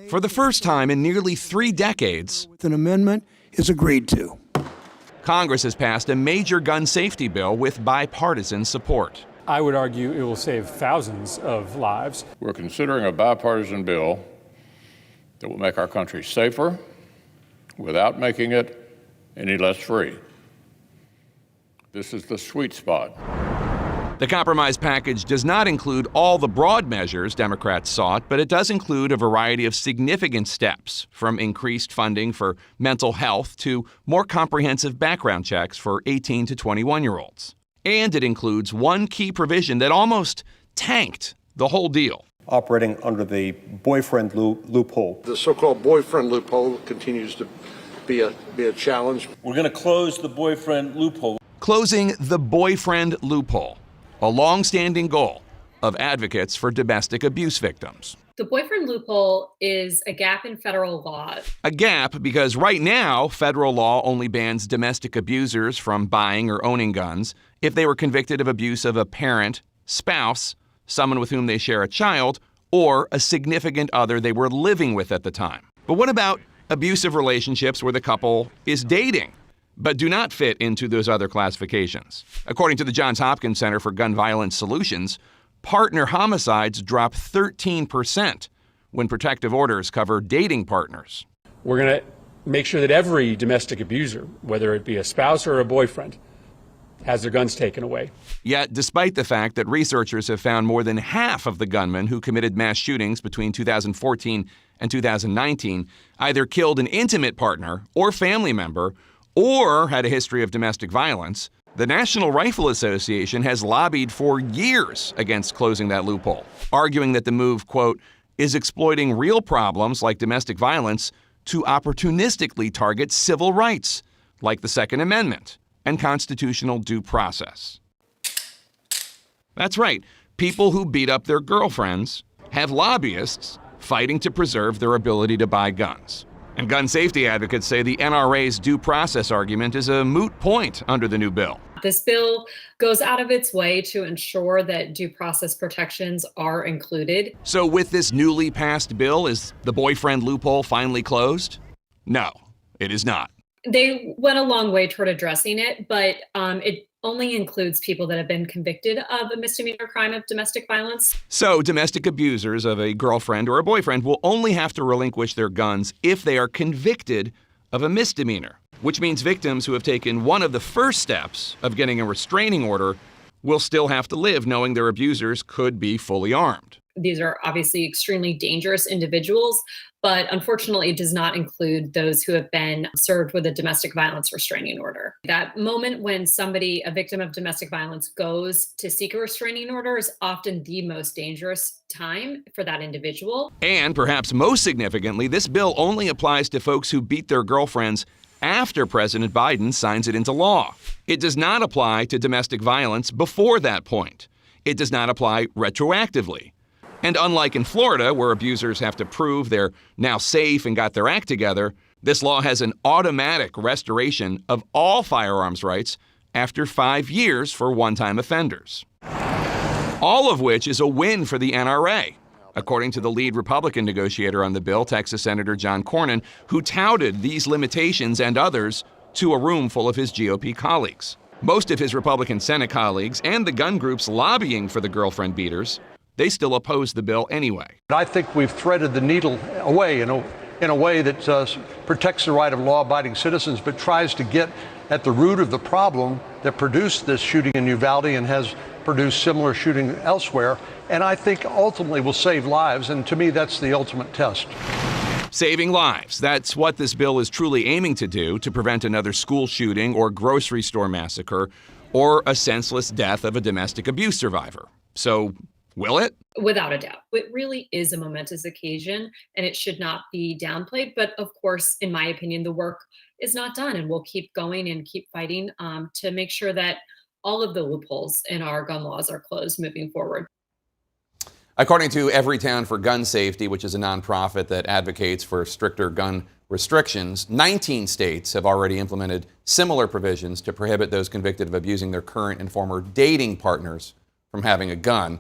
For the first time in nearly 3 decades, An amendment is agreed to. Congress has passed a major gun safety bill with bipartisan support. I would argue it will save thousands of lives. We're considering a bipartisan bill that will make our country safer without making it any less free. This is the sweet spot. The compromise package does not include all the broad measures Democrats sought, but it does include a variety of significant steps, from increased funding for mental health to more comprehensive background checks for 18 to 21-year-olds. And it includes one key provision that almost tanked the whole deal. Operating under the boyfriend loophole. The so-called boyfriend loophole continues to be a challenge. We're going to close the boyfriend loophole. Closing the boyfriend loophole, a long-standing goal of advocates for domestic abuse victims. The boyfriend loophole is a gap in federal law. A gap because right now, federal law only bans domestic abusers from buying or owning guns if they were convicted of abuse of a parent, spouse, someone with whom they share a child, or a significant other they were living with at the time. But what about abusive relationships where the couple is dating, but do not fit into those other classifications? According to the Johns Hopkins Center for Gun Violence Solutions, partner homicides drop 13% when protective orders cover dating partners. We're going to make sure that every domestic abuser, whether it be a spouse or a boyfriend, has their guns taken away. Yet, despite the fact that researchers have found more than half of the gunmen who committed mass shootings between 2014 and 2019 either killed an intimate partner or family member or had a history of domestic violence, the National Rifle Association has lobbied for years against closing that loophole, arguing that the move, quote, is exploiting real problems like domestic violence to opportunistically target civil rights, like the Second Amendment and constitutional due process. That's right. People who beat up their girlfriends have lobbyists fighting to preserve their ability to buy guns. And gun safety advocates say the NRA's due process argument is a moot point under the new bill. This bill goes out of its way to ensure that due process protections are included. So with this newly passed bill, is the boyfriend loophole finally closed? No, it is not. They went a long way toward addressing it, but it only includes people that have been convicted of a misdemeanor crime of domestic violence. So domestic abusers of a girlfriend or a boyfriend will only have to relinquish their guns if they are convicted of a misdemeanor, which means victims who have taken one of the first steps of getting a restraining order will still have to live knowing their abusers could be fully armed. These are obviously extremely dangerous individuals, but unfortunately it does not include those who have been served with a domestic violence restraining order. That moment when somebody, a victim of domestic violence, goes to seek a restraining order is often the most dangerous time for that individual. And perhaps most significantly, this bill only applies to folks who beat their girlfriends after President Biden signs it into law. It does not apply to domestic violence before that point. It does not apply retroactively. And unlike in Florida, where abusers have to prove they're now safe and got their act together, this law has an automatic restoration of all firearms rights after 5 years for one-time offenders. All of which is a win for the NRA, according to the lead Republican negotiator on the bill, Texas Senator John Cornyn, who touted these limitations and others to a room full of his GOP colleagues. Most of his Republican Senate colleagues and the gun groups lobbying for the girlfriend beaters, they still oppose the bill anyway. I think we've threaded the needle away in a way that protects the right of law-abiding citizens, but tries to get at the root of the problem that produced this shooting in Uvalde and has produced similar shooting elsewhere, and I think ultimately will save lives, and to me that's the ultimate test. Saving lives. That's what this bill is truly aiming to do, to prevent another school shooting or grocery store massacre or a senseless death of a domestic abuse survivor. So, will it? Without a doubt. It really is a momentous occasion and it should not be downplayed. But of course, in my opinion, the work is not done, and we'll keep going and keep fighting to make sure that all of the loopholes in our gun laws are closed moving forward. According to Everytown for Gun Safety, which is a nonprofit that advocates for stricter gun restrictions, 19 states have already implemented similar provisions to prohibit those convicted of abusing their current and former dating partners from having a gun.